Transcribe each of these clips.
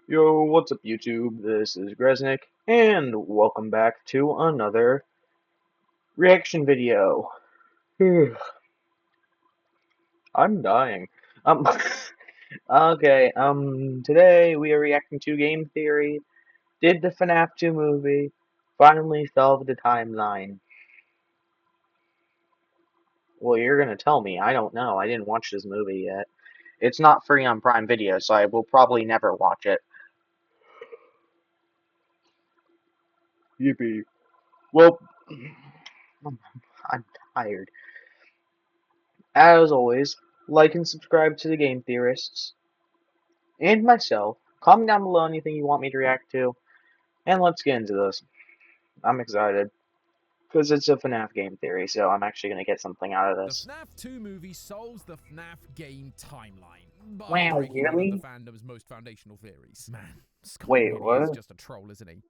Yo, what's up YouTube? This is Gresnick, and welcome back to another reaction video. I'm dying. Um, today we are reacting to Game Theory. Did the FNAF 2 movie finally solve the timeline? Well, you're gonna tell me. I don't know. I didn't watch this movie yet. It's not free on Prime Video, so I will probably never watch it. Yippee. Well, I'm tired. As always, like and subscribe to the Game Theorists and myself. Comment down below anything you want me to react to, and let's get into this. I'm excited because it's a FNAF game theory, so I'm actually gonna get something out of The this. FNAF 2 movie solves the FNAF game timeline by Wow, breaking one of the really? fandom's most foundational theories. Man, Scott Wait, really is what? just a troll, isn't he?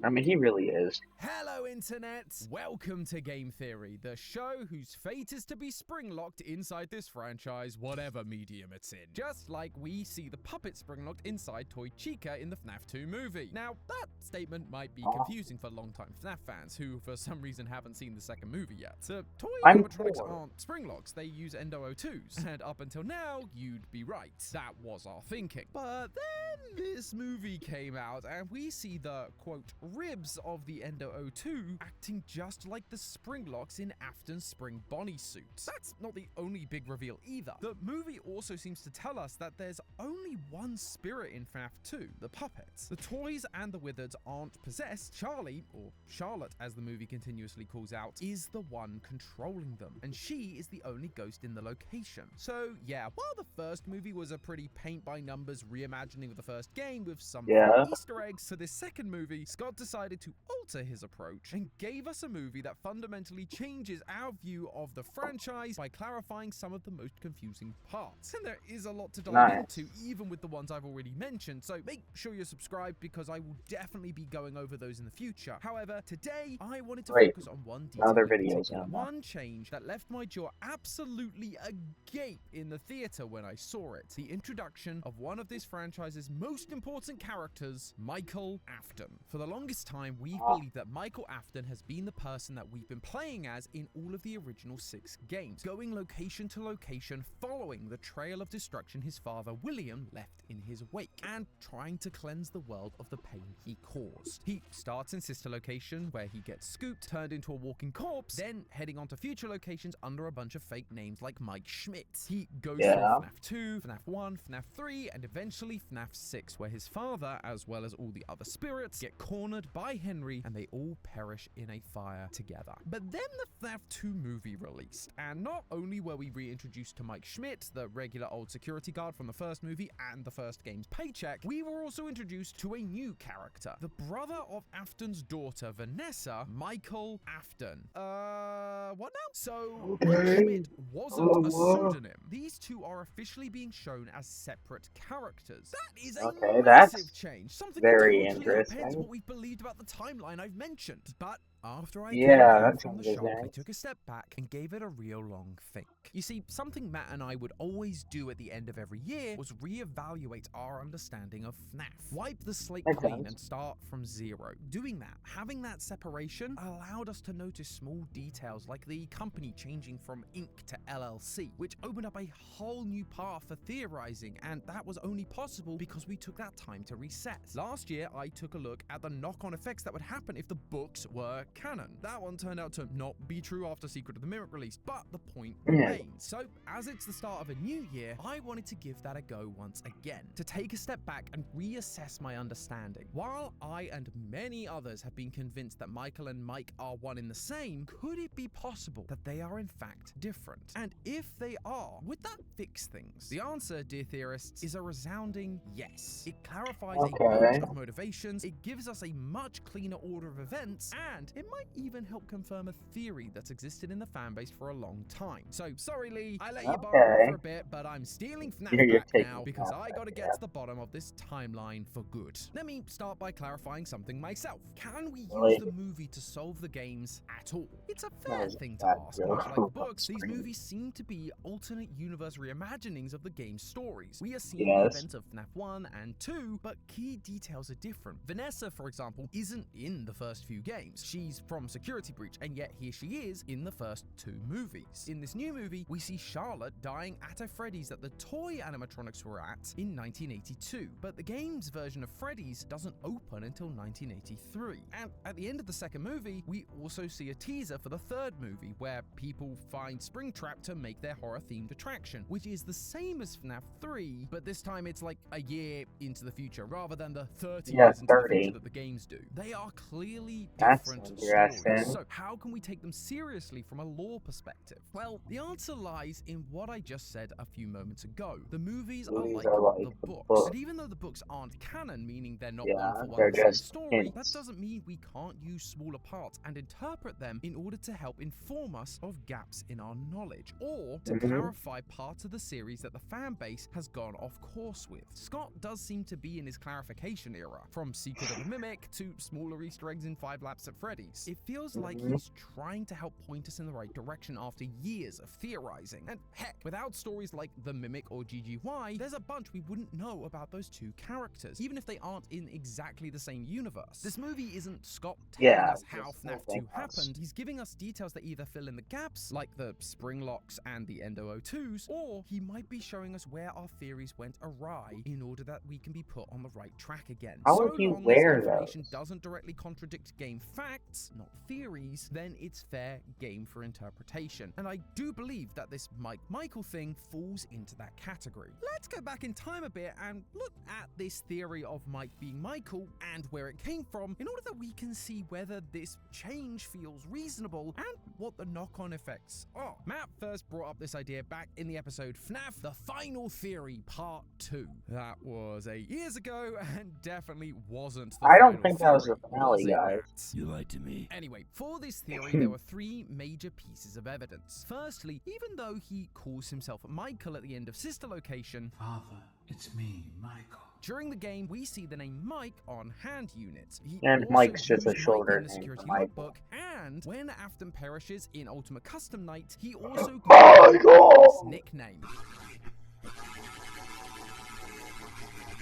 I mean, he really is. Hello, Internet! Welcome to Game Theory, the show whose fate is to be spring-locked inside this franchise, whatever medium it's in. Just like we see the puppet spring-locked inside Toy Chica in the FNAF 2 movie. Now, that statement might be confusing for longtime FNAF fans who, for some reason, haven't seen the second movie yet. So, toy I'm animatronics poor. aren't spring-locks, they use Endo-O2s. And up until now, you'd be right. That was our thinking. But then this movie came out, and we see the, quote, ribs of the Endo-O2 acting just like the spring locks in Afton's spring Bonnie suit. That's not the only big reveal either. The movie also seems to tell us that there's only one spirit in FNAF 2, the puppets. The toys and the Wizards aren't possessed. Charlie, or Charlotte as the movie continuously calls out, is the one controlling them, and she is the only ghost in the location. So yeah, while the first movie was a pretty paint-by-numbers reimagining of the first game with some Yeah. fun Easter eggs, for this second movie, Scott decided to alter his approach and gave us a movie that fundamentally changes our view of the franchise by clarifying some of the most confusing parts. And there is a lot to dive Nice. into, even with the ones I've already mentioned, so make sure you're subscribed because I will definitely be going over those in the future. However, today I wanted to Wait, focus on one detail other in videos particular, now. one change that left my jaw absolutely agape in the theater when I saw it. The introduction of one of this franchise's most important characters, Michael Afton. For the longest time, we've believed that Michael Afton has been the person that we've been playing as in all of the original 6 games, going location to location, following the trail of destruction his father William left in his wake, and trying to cleanse the world of the pain he caused. He starts in Sister Location, where he gets scooped, turned into a walking corpse, then heading on to future locations under a bunch of fake names like Mike Schmidt. He goes through Yeah. FNAF 2, FNAF 1, FNAF 3, and eventually FNAF 6, where his father, as well as all the other spirits, get cornered by Henry, and they all perish in a fire together. But then the FNAF 2 movie released, and not only were we reintroduced to Mike Schmidt, the regular old security guard from the first movie and the first game's paycheck, we were also introduced to a new character, the brother of Afton's daughter, Vanessa, Michael Afton. What now? So, Mike Schmidt wasn't a pseudonym. These two are officially being shown as separate characters. That is a Okay, massive that's change, something that very totally upends interesting. what we've believed about the timeline I've mentioned. But after I came Yeah, down that from the changes shock, I things. took a step back and gave it a real long think. You see, something Matt and I would always do at the end of every year was reevaluate our understanding of FNAF. Wipe the slate Makes clean sense. and start from zero. Doing that, having that separation, allowed us to notice small details like the company changing from Inc. to LLC, which opened up a whole new path for theorizing, and that was only possible because we took that time to reset. Last year, I took a look at the knock-on effects that would happen if the books were canon. That one turned out to not be true after Secret of the Mimic released, but the point remains. So, as it's the start of a new year, I wanted to give that a go once again, to take a step back and reassess my understanding. While I and many others have been convinced that Michael and Mike are one in the same, could it be possible that they are in fact different? And if they are, would that fix things? The answer, dear theorists, is a resounding yes. It clarifies a bunch Okay. of motivations, it gives us a much cleaner order of events, and it it might even help confirm a theory that's existed in the fanbase for a long time. So, sorry Lee, I let you borrow it for Okay. a bit, but I'm stealing FNAF You're back taking now because that I back, gotta get yeah. to the bottom of this timeline for good. Let me start by clarifying something myself. Can we use Really? the movie to solve the games at all? It's a That fair was a thing to bad ask. joke Much like the on books, these screen. movies seem to be alternate universe reimaginings of the game's stories. We are seeing the Yes. events of FNAF 1 and 2, but key details are different. Vanessa, for example, isn't in the first few games. She's from Security Breach, and yet here she is in the first 2 movies. In this new movie, we see Charlotte dying at a Freddy's that the toy animatronics were at in 1982, but the game's version of Freddy's doesn't open until 1983. And at the end of the second movie, we also see a teaser for the third movie, where people find Springtrap to make their horror-themed attraction, which is the same as FNAF 3, but this time it's like a year into the future, rather than the 30 Yeah, years into the future 30. that the games do. They are clearly That's different interesting. stories, so how can we take them seriously from a lore perspective? Well, the answer lies in what I just said a few moments ago. The movies are like the books, and even though the books aren't canon, meaning they're not Yeah, one for one they're the same just story, that hints. doesn't mean we can't use smaller parts and interpret them in order to help inform us of gaps in our knowledge, or to clarify parts of the series that the fan base has gone off course with. Scott does seem to be in his clarification era, from Secret of the Mimic to smaller Easter eggs in 5 Laps at Freddy's. It feels like he's trying to help point us in the right direction after years of theorizing. And heck, without stories like The Mimic or GGY, there's a bunch we wouldn't know about those 2 characters, even if they aren't in exactly the same universe. This movie isn't Scott telling us how FNAF 2 happened, he's giving us details that either fill in the gaps, like the spring locks and the Endo O2s, or he might be showing us where our theories went awry in order that we can be put on the right track again. How So would you long as wear information those? doesn't directly contradict game facts, not theories, then it's fair game for interpretation. And I do believe that this Mike Michael thing falls into that category. Let's go back in time a bit and look at this theory of Mike being Michael and where it came from, in order that we can see whether this change feels reasonable and what the knock-on effects are. Matt first brought up this idea back in the episode FNAF, The Final Theory Part 2. That was 8 years ago and definitely wasn't the I don't final think that was theory, the finale, was it, guys. Matt? You lied to me. Anyway, for this theory, there were 3 major pieces of evidence. Firstly, even though he calls himself Michael at the end of Sister Location, Father, it's me, Michael. during the game, we see the name Mike on hand units. He And also Mike's just a used shorter Mike in the name for security Michael. logbook, and when Afton perishes in Ultimate Custom Night, he also Michael! his nickname.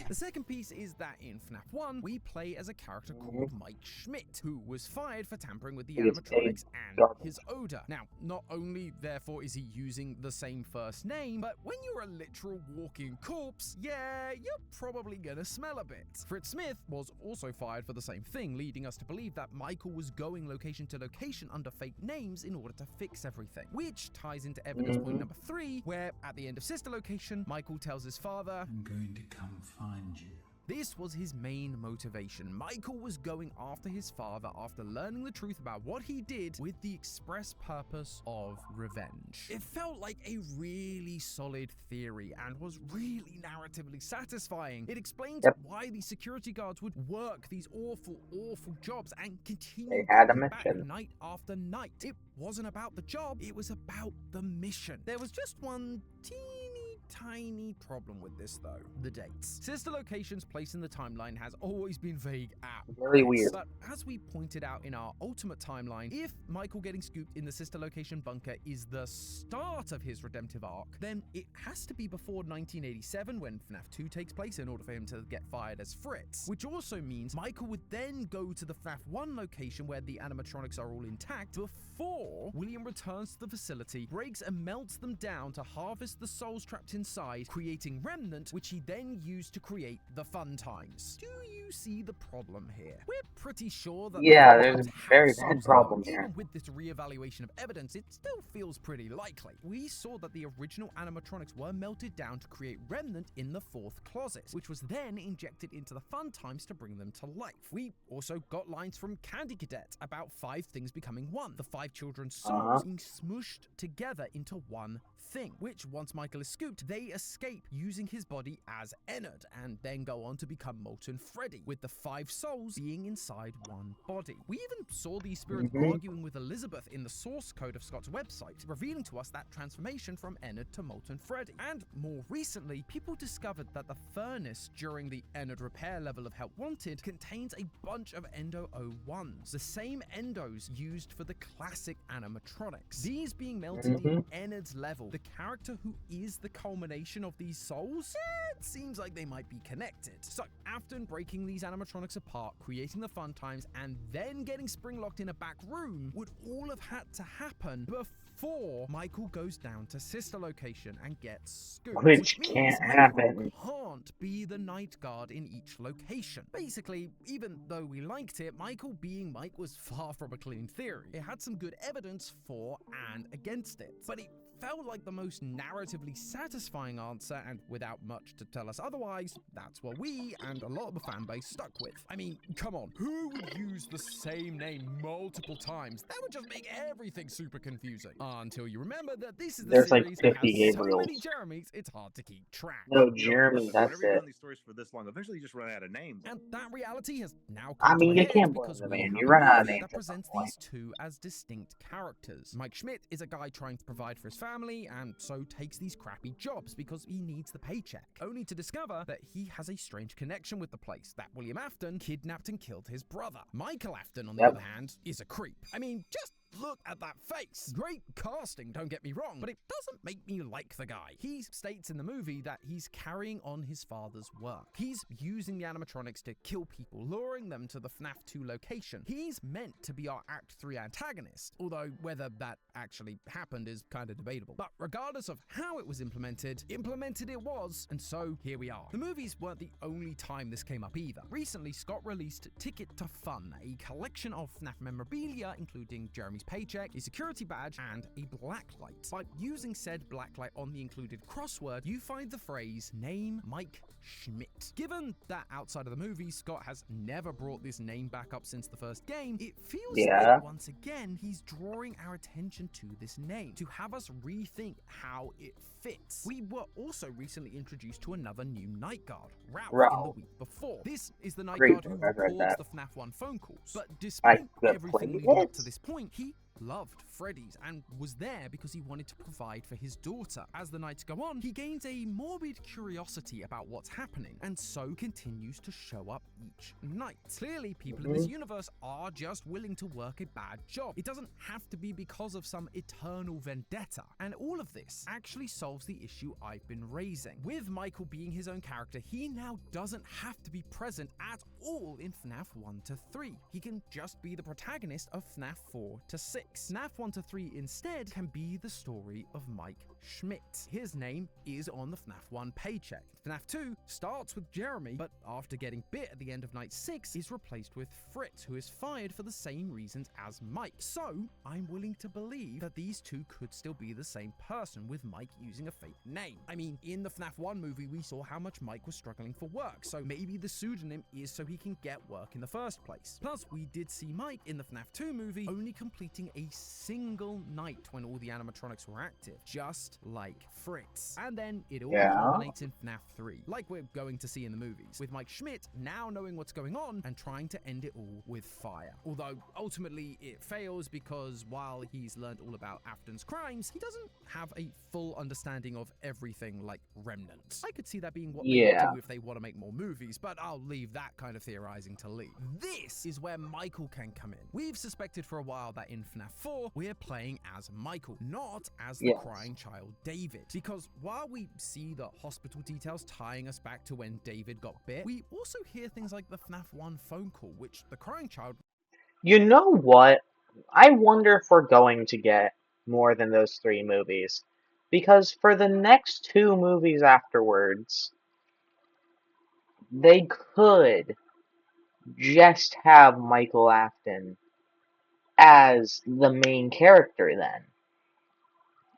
The second piece is that in FNAF 1, we play as a character called Mike Schmidt, who was fired for tampering with the He gets animatronics paid and double. his odor. Now, not only, therefore, is he using the same first name, but when you're a literal walking corpse, yeah, you're probably gonna smell a bit. Fritz Smith was also fired for the same thing, leading us to believe that Michael was going location to location under fake names in order to fix everything. Which ties into evidence point number 3, where at the end of Sister Location, Michael tells his father, I'm going to come find you. this was his main motivation. Michael was going after his father after learning the truth about what he did with the express purpose of revenge. It felt like a really solid theory and was really narratively satisfying. It explains why these security guards would work these awful, awful jobs and continue They had a coming back mission. night after night. It wasn't about the job, it was about the mission. There was just one tiny problem with this though: the dates. Sister Location's place in the timeline has always been vague at Very best, weird. but as we pointed out in our Ultimate timeline, if Michael getting scooped in the Sister Location bunker is the start of his redemptive arc, then it has to be before 1987 when FNAF 2 takes place in order for him to get fired as Fritz, which also means Michael would then go to the FNAF 1 location where the animatronics are all intact before William returns to the facility, breaks and melts them down to harvest the souls trapped inside, creating Remnant, which he then used to create the Fun Times. Do you see the problem here? We're pretty sure that Yeah, the there's Fun a Times very have bad souls in problem them. here. Even with this reevaluation of evidence, it still feels pretty likely. We saw that the original animatronics were melted down to create Remnant in the 4th closet, which was then injected into the Fun Times to bring them to life. We also got lines from Candy Cadet about 5 things becoming one, the 5 children's souls being smooshed together into one thing, which once Michael is scooped, they escape using his body as Ennard, and then go on to become Molten Freddy, with the 5 souls being inside one body. We even saw these spirits arguing with Elizabeth in the source code of Scott's website, revealing to us that transformation from Ennard to Molten Freddy. And more recently, people discovered that the furnace during the Ennard repair level of Help Wanted contains a bunch of Endo 01s, the same endos used for the classic animatronics. These being melted in Ennard's level, the character who is the culmination of these souls? It seems like they might be connected. So, after breaking these animatronics apart, creating the fun times, and then getting spring-locked in a back room, would all have had to happen before Michael goes down to sister location and gets scooped. Which means can't Michael happen. can't be the night guard in each location. Basically, even though we liked it, Michael being Mike was far from a clean theory. It had some good evidence for and against it, but it felt like the most narratively satisfying answer, and without much to tell us otherwise, that's what we and a lot of the fanbase stuck with. I mean, come on, who would use the same name multiple times? That would just make everything super confusing. Until you remember that this is the There's like series that 50 has so many Gabriels. Jeremys, it's hard to keep track. No, You know, Jeremy, look, that's whenever you've it. done these stories for this long, eventually you just run out of names. And that reality has now I come to mean, a you head can't blame because the we man. have You a run out of movie names that at some presents point. these two as distinct characters. Mike Schmidt is a guy trying to provide for his family, and so takes these crappy jobs because he needs the paycheck, only to discover that he has a strange connection with the place, that William Afton kidnapped and killed his brother. Michael Afton, on the other hand, is a creep. I mean, just look at that face. Great casting, don't get me wrong, but it doesn't make me like the guy. He states in the movie that he's carrying on his father's work. He's using the animatronics to kill people, luring them to the FNAF 2 location. He's meant to be our Act 3 antagonist, although whether that actually happened is kind of debatable. But regardless of how it was implemented it was, and so here we are. The movies weren't the only time this came up either. Recently, Scott released Ticket to Fun, a collection of FNAF memorabilia, including Jeremy's paycheck, a security badge, and a blacklight. By using said blacklight on the included crossword, you find the phrase, "Name Mike Schmidt." Given that outside of the movie, Scott has never brought this name back up since the first game, it feels like once again he's drawing our attention to this name, to have us rethink how it fits. We were also recently introduced to another new night guard, Ralph, in the week before. This is the night guard who records the FNAF 1 phone calls, but despite everything leading up to this point, he loved Freddy's and was there because he wanted to provide for his daughter. As the nights go on, he gains a morbid curiosity about what's happening, and so continues to show up each night. Clearly, people in this universe are just willing to work a bad job. It doesn't have to be because of some eternal vendetta, and all of this actually solves the issue I've been raising. With Michael being his own character, he now doesn't have to be present at all in FNAF 1 to 3. He can just be the protagonist of FNAF 4 to 6. FNAF 1 to 3 instead can be the story of Mike Schmidt. His name is on the FNAF 1 paycheck. FNAF 2 starts with Jeremy, but after getting bit at the end of night 6 is replaced with Fritz, who is fired for the same reasons as Mike. So, I'm willing to believe that these two could still be the same person, with Mike using a fake name. I mean, in the FNAF 1 movie, we saw how much Mike was struggling for work, so maybe the pseudonym is so he can get work in the first place. Plus, we did see Mike in the FNAF 2 movie only completing a single night when all the animatronics were active, just like Fritz. And then it all culminates in FNAF 3, like we're going to see in the movies, with Mike Schmidt now knowing what's going on and trying to end it all with fire. Although, ultimately, it fails because while he's learned all about Afton's crimes, he doesn't have a full understanding of everything like Remnant. I could see that being what they do if they want to make more movies, but I'll leave that kind of theorizing to Lee. This is where Michael can come in. We've suspected for a while that in FNAF 4, we're playing as Michael, not as the crying child David. Because while we see the hospital details tying us back to when David got bit, we also hear things like the FNAF 1 phone call, which the crying child... You know what? I wonder if we're going to get more than those 3 movies. Because for the next 2 movies afterwards, they could just have Michael Afton as the main character then.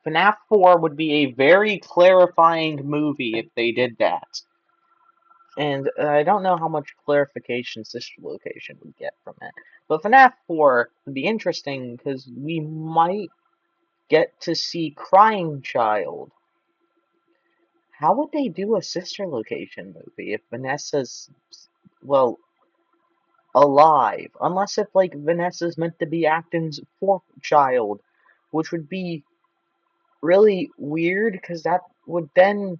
FNAF 4 would be a very clarifying movie if they did that. And I don't know how much clarification Sister Location would get from it. But FNAF 4 would be interesting because we might get to see Crying Child How would they do a sister location movie if Vanessa's, well, alive? Unless if, like, Vanessa's meant to be Acton's fourth child, which would be really weird, because that would then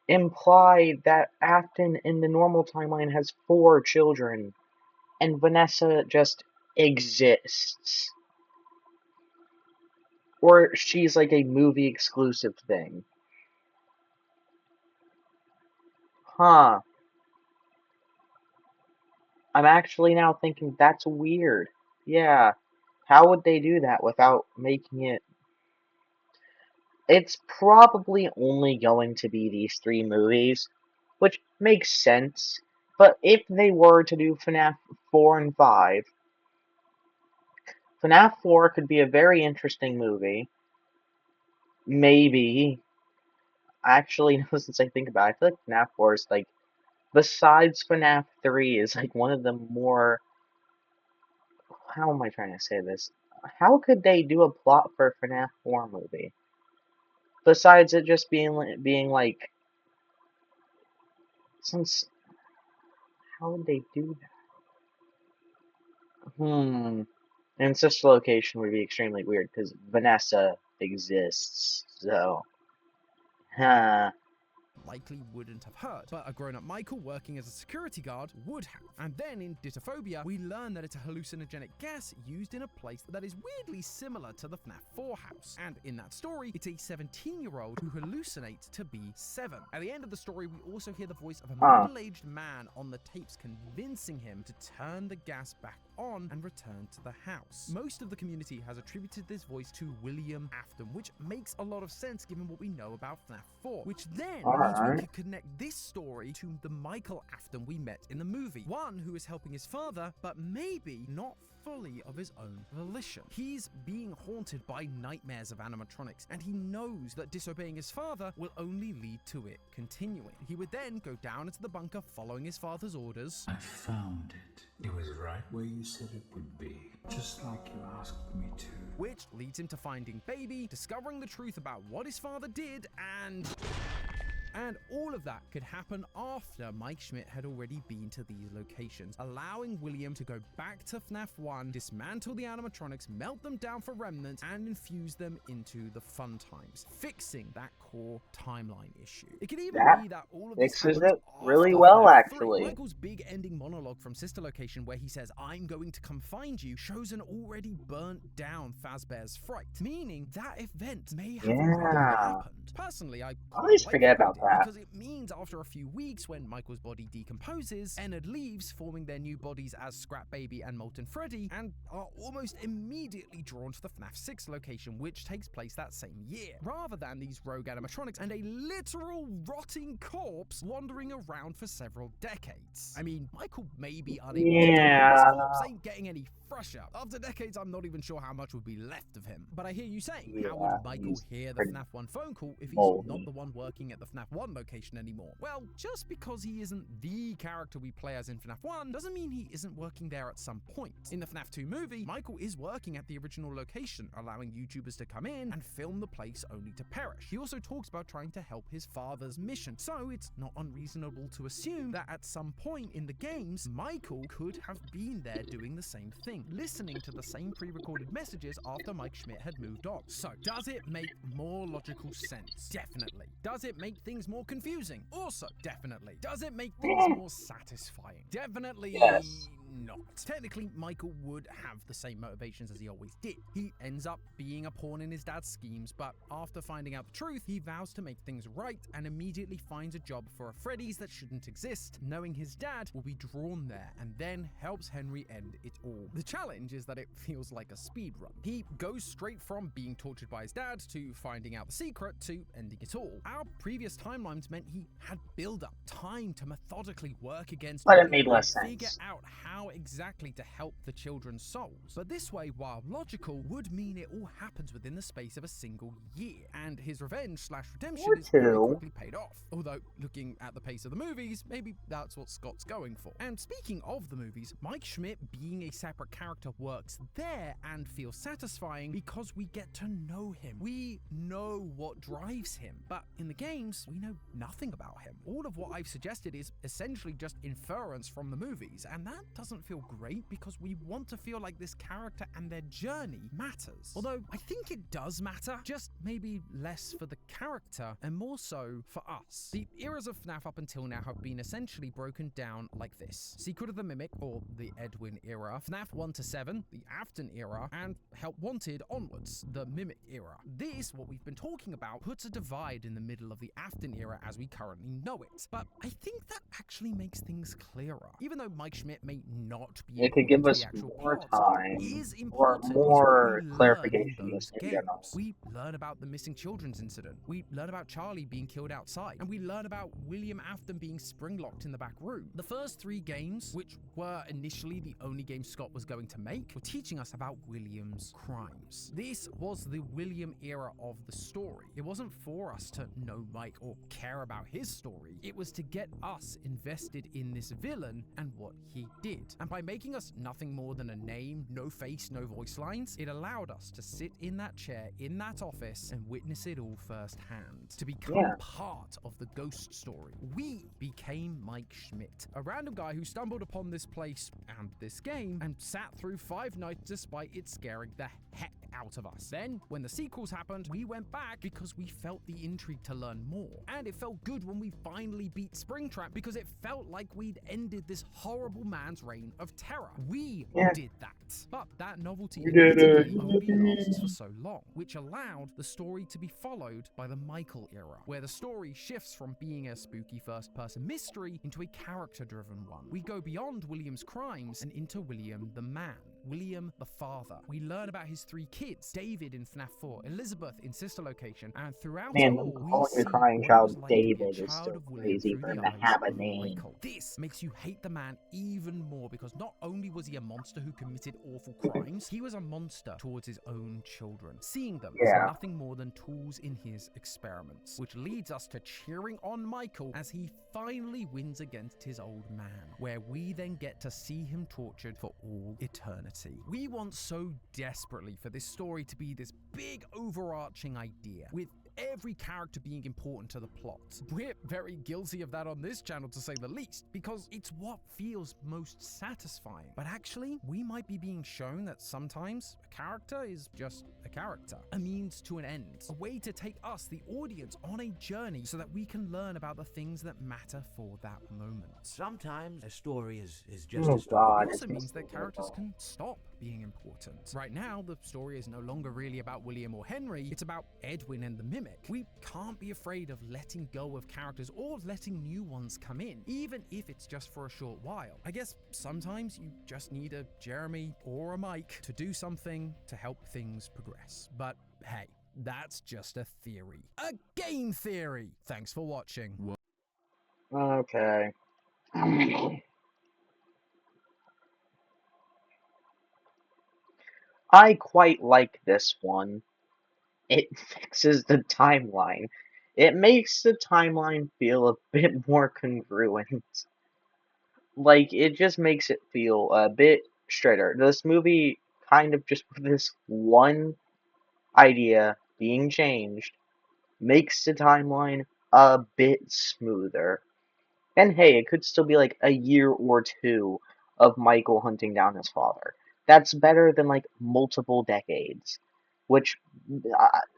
imply that Acton in the normal timeline has 4 children, and Vanessa just exists. Or she's like a movie exclusive thing. Huh. I'm actually now thinking that's weird. Yeah. How would they do that without making it? It's probably only going to be these 3 movies, which makes sense. But if they were to do FNAF 4 and 5, FNAF 4 could be a very interesting movie. Maybe. Actually, no, since I think about it, I feel like FNAF 4 is like, besides FNAF 3, is like one of the more. How am I trying to say this? How could they do a plot for a FNAF 4 movie? Besides it just being like, since how would they do that? And such location would be extremely weird because Vanessa exists. So, huh? Likely wouldn't have heard, but a grown-up Michael working as a security guard would have. And then in Ditophobia, we learn that it's a hallucinogenic gas used in a place that is weirdly similar to the FNAF 4 house. And in that story, it's a 17-year-old who hallucinates to be 7. At the end of the story, we also hear the voice of a middle-aged man on the tapes convincing him to turn the gas back on and return to the house. Most of the community has attributed this voice to William Afton, which makes a lot of sense given what we know about FNAF 4, which then means we could connect this story to the Michael Afton we met in the movie. One who is helping his father, but maybe not fully of his own volition. He's being haunted by nightmares of animatronics, and he knows that disobeying his father will only lead to it continuing. He would then go down into the bunker following his father's orders. I found it. It was right where you said it would be, just like you asked me to. Which leads him to finding Baby, discovering the truth about what his father did, and all of that could happen after Mike Schmidt had already been to these locations, allowing William to go back to FNAF 1, dismantle the animatronics, melt them down for remnants, and infuse them into the fun times, fixing that core timeline issue. It could even be that all of this Fixes happens it really after well, FNAF 3. actually. Michael's big ending monologue from Sister Location where he says, "I'm going to come find you," shows an already burnt down Fazbear's Fright, meaning that event may have already happened. Personally, I always forget about that. because it means after a few weeks when Michael's body decomposes, Ennard leaves, forming their new bodies as Scrap Baby and Molten Freddy, and are almost immediately drawn to the FNAF 6 location, which takes place that same year, rather than these rogue animatronics and a literal rotting corpse wandering around for several decades. I mean, Michael may be unable to die, but his corpse ain't getting any fresher. After decades, I'm not even sure how much would be left of him. But I hear you saying, how would Michael hear the FNAF 1 phone call if he's not the one working at the FNAF 1 location anymore? Well, just because he isn't the character we play as in FNAF 1 doesn't mean he isn't working there at some point. In the FNAF 2 movie, Michael is working at the original location, allowing YouTubers to come in and film the place only to perish. He also talks about trying to help his father's mission, so it's not unreasonable to assume that at some point in the games, Michael could have been there doing the same thing, listening to the same pre-recorded messages after Mike Schmidt had moved on. So, does it make more logical sense? Definitely. Does it make things more confusing? Also, definitely. Does it make things more satisfying? Definitely not. Technically, Michael would have the same motivations as he always did. He ends up being a pawn in his dad's schemes, but after finding out the truth, he vows to make things right and immediately finds a job for a Freddy's that shouldn't exist, knowing his dad will be drawn there, and then helps Henry end it all. The challenge is that it feels like a speed run. He goes straight from being tortured by his dad to finding out the secret to ending it all. Our previous timelines meant he had build-up, time to methodically work against But it made less figure sense. out how how exactly to help the children's souls. But this way, while logical, would mean it all happens within the space of a single year, and his revenge/redemption Or is very two. quickly paid off. Although, looking at the pace of the movies, maybe that's what Scott's going for. And speaking of the movies, Mike Schmidt being a separate character works there and feels satisfying because we get to know him. We know what drives him, but in the games, we know nothing about him. All of what I've suggested is essentially just inference from the movies, and that doesn't feel great because we want to feel like this character and their journey matters. Although I think it does matter, just maybe less for the character and more so for us. The eras of FNAF up until now have been essentially broken down like this: Secret of the Mimic, or the Edwin era, FNAF 1 to 7, the Afton era, and Help Wanted onwards, the Mimic era. This, what we've been talking about, puts a divide in the middle of the Afton era as we currently know it. But I think that actually makes things clearer. Even though Mike Schmidt may not be It could give important to us the actual more plot, what time is or important is more what we learn in clarification those just in games. general. We learn about the missing children's incident. We learn about Charlie being killed outside. And we learn about William Afton being spring-locked in the back room. The first 3 games, which were initially the only game Scott was going to make, were teaching us about William's crimes. This was the William era of the story. It wasn't for us to know Mike or care about his story. It was to get us invested in this villain and what he did. And by making us nothing more than a name, no face, no voice lines, it allowed us to sit in that chair, in that office, and witness it all firsthand. To become part of the ghost story. We became Mike Schmidt, a random guy who stumbled upon this place and this game and sat through 5 nights despite it scaring the heck out of us. Then, when the sequels happened, we went back because we felt the intrigue to learn more. And it felt good when we finally beat Springtrap because it felt like we'd ended this horrible man's reign of terror. We did that. But that novelty admittedly only lasts for so long, which allowed the story to be followed by the Michael era, where the story shifts from being a spooky first-person mystery into a character-driven one. We go beyond William's crimes and into William the man. William the father. We learn about his 3 kids, David in FNAF 4, Elizabeth in Sister Location, and throughout it all, we Calling see a crying what it was child like to be a David is child still of William crazy through for the him to eyes have a of name. Michael. This makes you hate the man even more because not only was he a monster who committed awful crimes, he was a monster towards his own children, seeing them as nothing more than tools in his experiments, which leads us to cheering on Michael as he finally wins against his old man, where we then get to see him tortured for all eternity. We want so desperately for this story to be this big overarching idea, with every character being important to the plot. We're very guilty of that on this channel, to say the least, because it's what feels most satisfying. But actually, we might be being shown that sometimes a character is just a character, a means to an end, a way to take us, the audience, on a journey so that we can learn about the things that matter for that moment. Sometimes a story is just Oh a story. It also means that characters can stop being important. Right now, the story is no longer really about William or Henry, it's about Edwin and the Mimic. We can't be afraid of letting go of characters or letting new ones come in, even if it's just for a short while. I guess sometimes you just need a Jeremy or a Mike to do something to help things progress. But hey, that's just a theory. A game theory! Thanks for watching. Okay. I quite like this one. It fixes the timeline. It makes the timeline feel a bit more congruent. Like, it just makes it feel a bit straighter. This movie kind of just with this one idea being changed makes the timeline a bit smoother. And hey, it could still be like a year or 2 of Michael hunting down his father. That's better than like multiple decades, which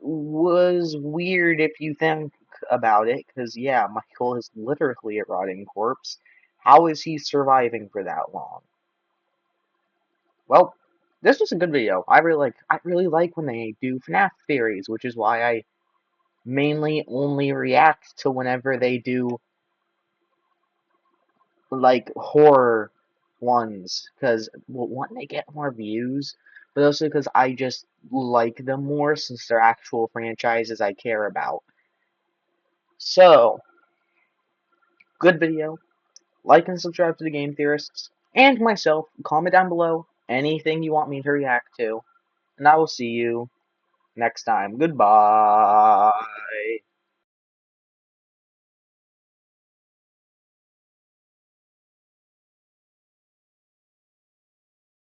was weird if you think about it, because yeah, Michael is literally a rotting corpse. How is he surviving for that long? Well, this was a good video. I really like when they do FNAF theories, which is why I mainly only react to whenever they do like horror ones, because well, one, they get more views, but also because I just like them more since they're actual franchises I care about. So, good video. Like and subscribe to the Game Theorists, and myself. Comment down below anything you want me to react to, and I will see you next time. Goodbye.